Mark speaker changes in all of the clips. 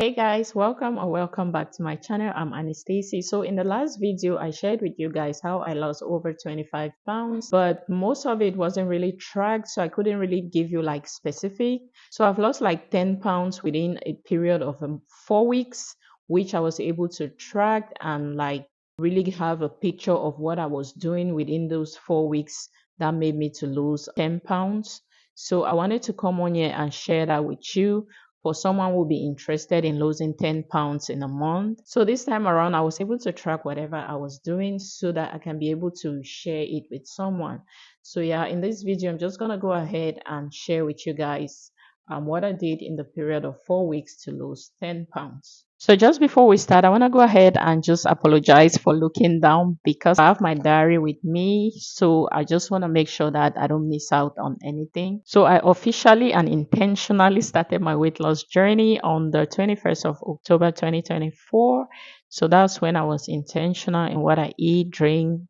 Speaker 1: Hey guys, welcome or welcome back to my channel. I'm Anastacy. So in the last video, I shared with you guys how I lost over 25 pounds, but most of it wasn't really tracked, so I couldn't really give you like specific. So I've lost like 10 pounds within a period of 4 weeks, which I was able to track and like really have a picture of what I was doing within those 4 weeks that made me to lose 10 pounds. So I wanted to come on here and share that with you for someone who will be interested in losing 10 pounds in a month. So this time around, I was able to track whatever I was doing so that I can be able to share it with someone. So yeah, in this video, I'm just going to go ahead and share with you guys what I did in the period of 4 weeks to lose 10 pounds. So just before we start, I want to go ahead and just apologize for looking down because I have my diary with me. So I just want to make sure that I don't miss out on anything. So I officially and intentionally started my weight loss journey on the 21st of October 2024. So that's when I was intentional in what I eat, drink,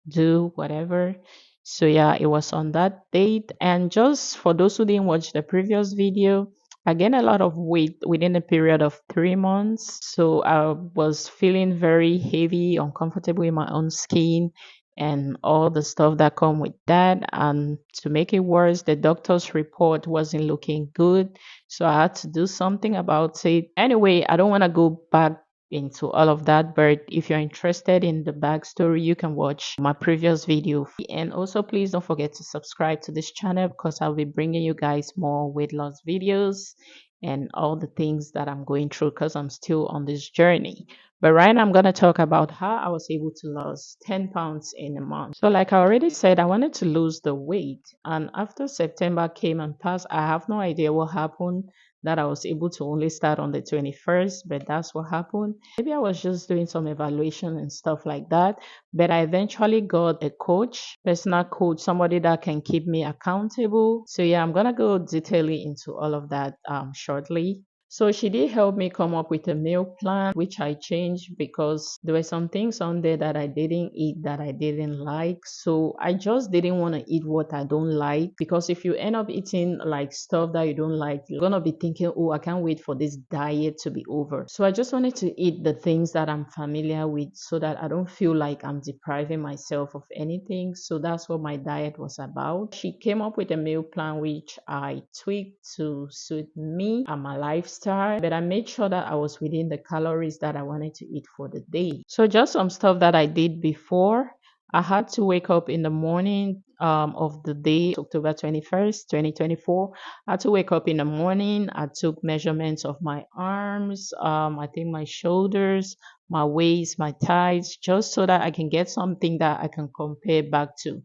Speaker 1: do, whatever. So yeah, it was on that date. And just for those who didn't watch the previous video, I gained a lot of weight within a period of 3 months. So I was feeling very heavy, uncomfortable in my own skin and all the stuff that come with that. And to make it worse, the doctor's report wasn't looking good. So I had to do something about it. Anyway, I don't want to go back into all of that, but if you're interested in the backstory, you can watch my previous video. And also please don't forget to subscribe to this channel because I'll be bringing you guys more weight loss videos and all the things that I'm going through because I'm still on this journey. But right now I'm going to talk about how I was able to lose 10 pounds in a month. So like I already said, I wanted to lose the weight, and after September came and passed, I have no idea what happened that I was able to only start on the 21st, but that's what happened. Maybe I was just doing some evaluation and stuff like that. But I eventually got a coach, personal coach, somebody that can keep me accountable. So yeah, I'm gonna go detailing into all of that shortly. So she did help me come up with a meal plan, which I changed because there were some things on there that I didn't eat that I didn't like. So I just didn't want to eat what I don't like, because if you end up eating like stuff that you don't like, you're going to be thinking, oh, I can't wait for this diet to be over. So I just wanted to eat the things that I'm familiar with so that I don't feel like I'm depriving myself of anything. So that's what my diet was about. She came up with a meal plan which I tweaked to suit me and my lifestyle, but I made sure that I was within the calories that I wanted to eat for the day. So just some stuff that I did before. I had to wake up in the morning of the day, October 21st, 2024. I had to wake up in the morning. I took measurements of my arms, I think my shoulders, my waist, my thighs, just so that I can get something that I can compare back to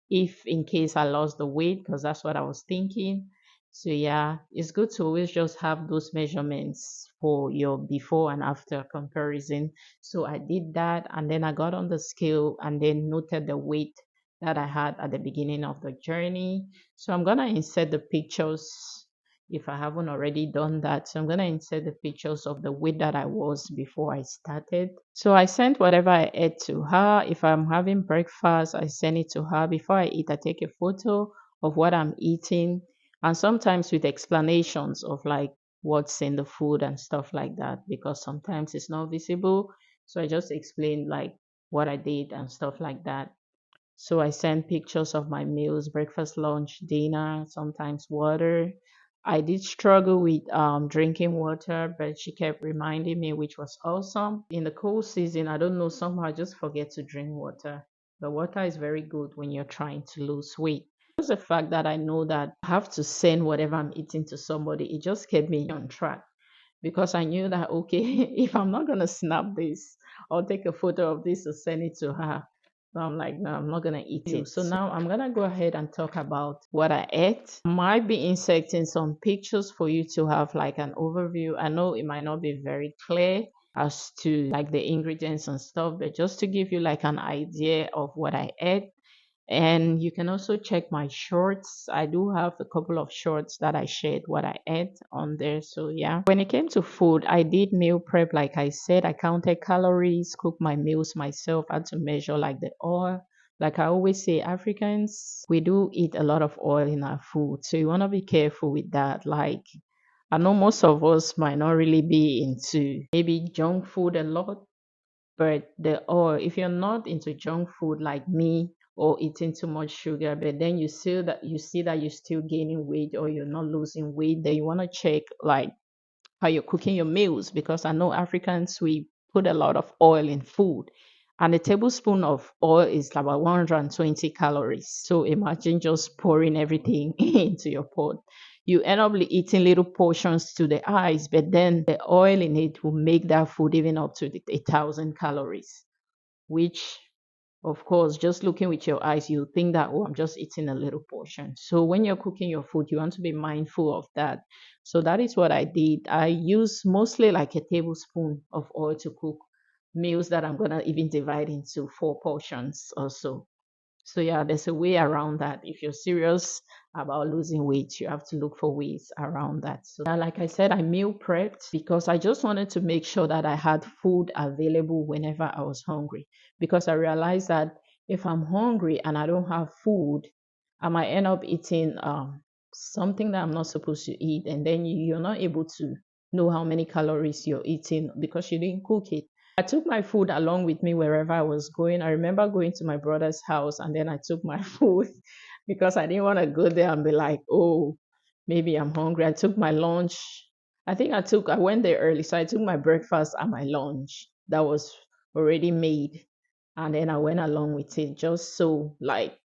Speaker 1: if in case I lost the weight, because that's what I was thinking. So yeah, it's good to always just have those measurements for your before and after comparison. So I did that, and then I got on the scale and then noted the weight that I had at the beginning of the journey. So I'm gonna insert the pictures if I haven't already done that. So I'm gonna insert the pictures of the weight that I was before I started. So I sent whatever I ate to her. If I'm having breakfast, I send it to her. Before I eat, I take a photo of what I'm eating, and sometimes with explanations of like what's in the food and stuff like that, because sometimes it's not visible. So I just explain like what I did and stuff like that. So I send pictures of my meals, breakfast, lunch, dinner, sometimes water. I did struggle with drinking water, but she kept reminding me, which was awesome. In the cold season, I don't know, somehow I just forget to drink water. But water is very good when you're trying to lose weight. Just the fact that I know that I have to send whatever I'm eating to somebody, it just kept me on track, because I knew that, okay, if I'm not going to snap this or take a photo of this to send it to her, so I'm like, no, I'm not going to eat it. So now I'm going to go ahead and talk about what I ate. I might be inserting some pictures for you to have like an overview. I know it might not be very clear as to like the ingredients and stuff, but just to give you like an idea of what I ate. And you can also check my shorts. I do have a couple of shorts that I shared what I ate on there. So yeah, when it came to food, I did meal prep. Like I said, I counted calories, cooked my meals myself, had to measure like the oil. Like I always say, Africans, we do eat a lot of oil in our food. So you want to be careful with that. Like I know most of us might not really be into maybe junk food a lot, but if you're not into junk food like me or eating too much sugar, but then you see that you're still gaining weight or you're not losing weight, then you want to check like how you're cooking your meals, because I know Africans, we put a lot of oil in food, and a tablespoon of oil is about 120 calories. So imagine just pouring everything into your pot. You end up eating little portions to the eyes, but then the oil in it will make that food even up to 1,000 calories, which of course, just looking with your eyes, you think that, oh, I'm just eating a little portion. So when you're cooking your food, you want to be mindful of that. So that is what I did. I use mostly like a tablespoon of oil to cook meals that I'm going to even divide into 4 portions or so. So yeah, there's a way around that. If you're serious about losing weight, you have to look for ways around that. So yeah, like I said, I meal prepped because I just wanted to make sure that I had food available whenever I was hungry. Because I realized that if I'm hungry and I don't have food, I might end up eating something that I'm not supposed to eat, and then you're not able to know how many calories you're eating because you didn't cook it. I took my food along with me wherever I was going. I remember going to my brother's house and then I took my food because I didn't want to go there and be like, oh, maybe I'm hungry. I took my lunch. I went there early. So I took my breakfast and my lunch that was already made. And then I went along with it just so, like,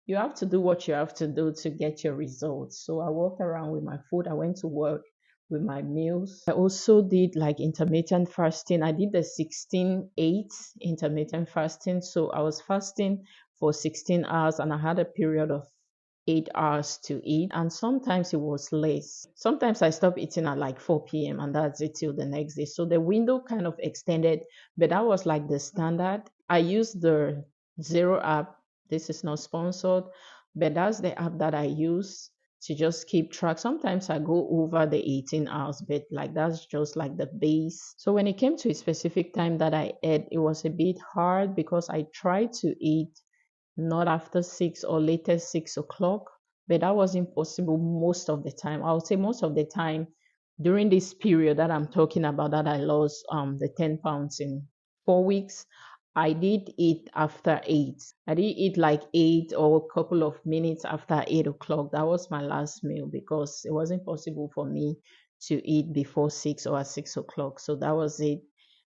Speaker 1: you have to do what you have to do to get your results. So I walked around with my food. I went to work with my meals. I also did like intermittent fasting. I did the 16/8 intermittent fasting. So I was fasting for 16 hours and I had a period of 8 hours to eat. And sometimes it was less. Sometimes I stopped eating at like 4 p.m. and that's it till the next day. So the window kind of extended, but that was like the standard. I used the Zero app. This is not sponsored, but that's the app that I use to just keep track. Sometimes I go over the 18 hours, but like that's just like the base. So when it came to a specific time that I ate, it was a bit hard because I tried to eat not after 6 or later 6 o'clock, but that wasn't possible most of the time. I would say most of the time during this period that I'm talking about, that I lost the 10 pounds in 4 weeks, I did eat after 8. I did eat like 8 or a couple of minutes after 8 o'clock. That was my last meal because it wasn't possible for me to eat before 6 or at 6 o'clock. So that was it.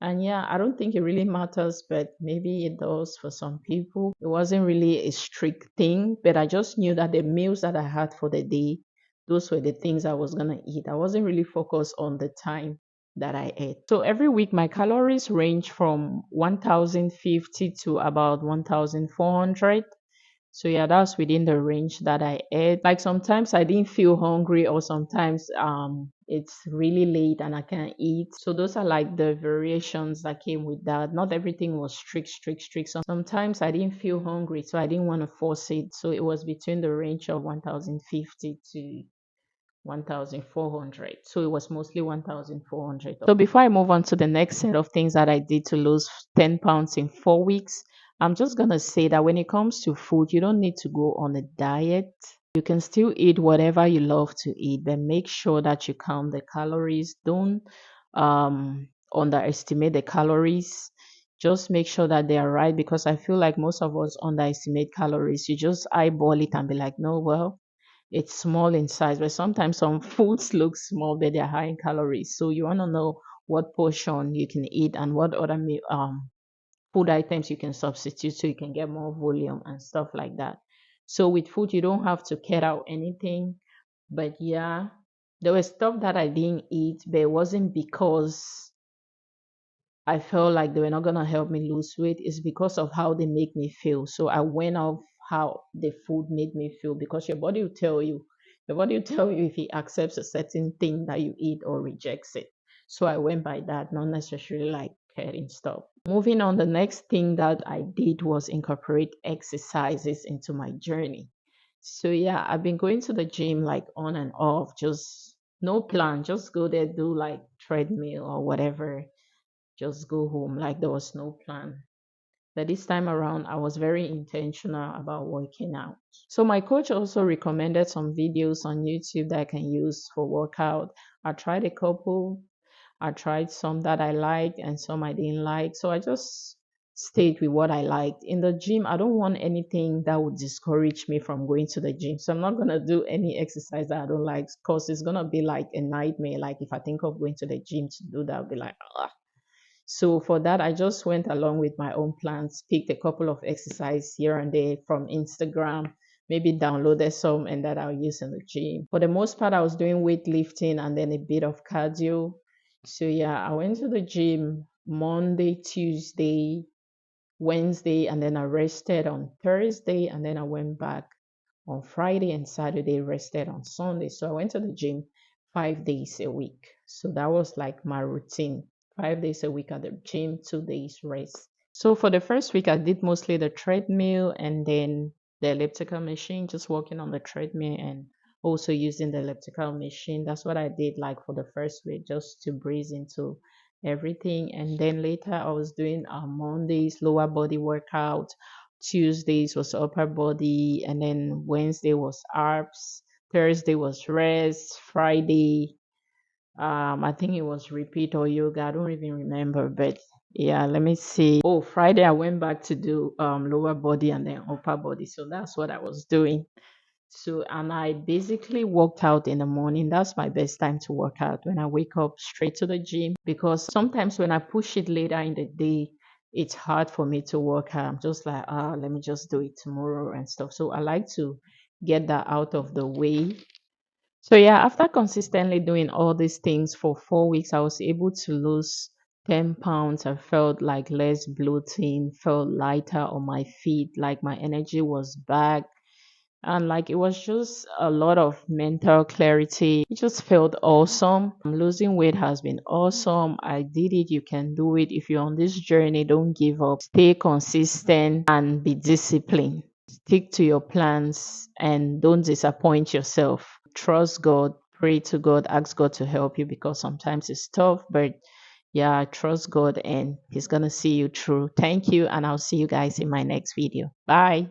Speaker 1: And yeah, I don't think it really matters, but maybe it does for some people. It wasn't really a strict thing, but I just knew that the meals that I had for the day, those were the things I was gonna eat. I wasn't really focused on the time that I ate. So every week my calories range from 1050 to about 1400. So yeah, that's within the range that I ate. Like sometimes I didn't feel hungry or sometimes it's really late and I can't eat. So those are like the variations that came with that. Not everything was strict. Sometimes I didn't feel hungry, so I didn't want to force it. So it was between the range of 1050 to 1400. So it was mostly 1400. So before I move on to the next set of things that I did to lose 10 pounds in 4 weeks, I'm just going to say that when it comes to food, you don't need to go on a diet. You can still eat whatever you love to eat, but make sure that you count the calories. Don't underestimate the calories. Just make sure that they are right, because I feel like most of us underestimate calories. You just eyeball it and be like, no, well, it's small in size, but sometimes some foods look small, but they're high in calories. So you want to know what portion you can eat and what other food items you can substitute so you can get more volume and stuff like that. So with food, you don't have to cut out anything. But yeah, there was stuff that I didn't eat, but it wasn't because I felt like they were not gonna help me lose weight. Is because of how they make me feel. So I went off how the food made me feel, because your body will tell you if it accepts a certain thing that you eat or rejects it. So I went by that, not necessarily like cutting stuff. Moving on, the next thing that I did was incorporate exercises into my journey. So yeah, I've been going to the gym like on and off, just no plan, just go there, do like treadmill or whatever, just go home, like there was no plan. But this time around, I was very intentional about working out. So my coach also recommended some videos on YouTube that I can use for workout. I tried a couple. I tried some that I liked and some I didn't like. So I just stayed with what I liked. In the gym, I don't want anything that would discourage me from going to the gym. So I'm not gonna do any exercise that I don't like because it's gonna be like a nightmare. Like if I think of going to the gym to do that, I'll be like, ah. So for that, I just went along with my own plans, picked a couple of exercise here and there from Instagram, maybe downloaded some and that I'll use in the gym. For the most part, I was doing weightlifting and then a bit of cardio. So yeah, I went to the gym Monday, Tuesday, Wednesday, and then I rested on Thursday, and then I went back on Friday and Saturday, rested on Sunday. So I went to the gym 5 days a week. So that was like my routine. 5 days a week at the gym, 2 days rest. So for the first week, I did mostly the treadmill and then the elliptical machine, just walking on the treadmill and also using the elliptical machine. That's what I did like for the first week, just to breeze into everything. And then later I was doing Mondays lower body workout, Tuesdays was upper body, and then Wednesday was arms, Thursday was rest, Friday I think it was repeat or yoga. I don't even remember, but yeah, let me see. Oh, Friday I went back to do lower body and then upper body. So that's what I was doing. So, and I basically worked out in the morning. That's my best time to work out, when I wake up straight to the gym, because sometimes when I push it later in the day, it's hard for me to work out. I'm just like, let me just do it tomorrow and stuff. So I like to get that out of the way. So yeah, after consistently doing all these things for 4 weeks, I was able to lose 10 pounds. I felt like less bloating, felt lighter on my feet, like my energy was back. And like it was just a lot of mental clarity. It just felt awesome. Losing weight has been awesome. I did it. You can do it. If you're on this journey, don't give up. Stay consistent and be disciplined. Stick to your plans and don't disappoint yourself. Trust God, pray to God, ask God to help you, because sometimes it's tough, but yeah, trust God and He's gonna see you through. Thank you, and I'll see you guys in my next video. Bye.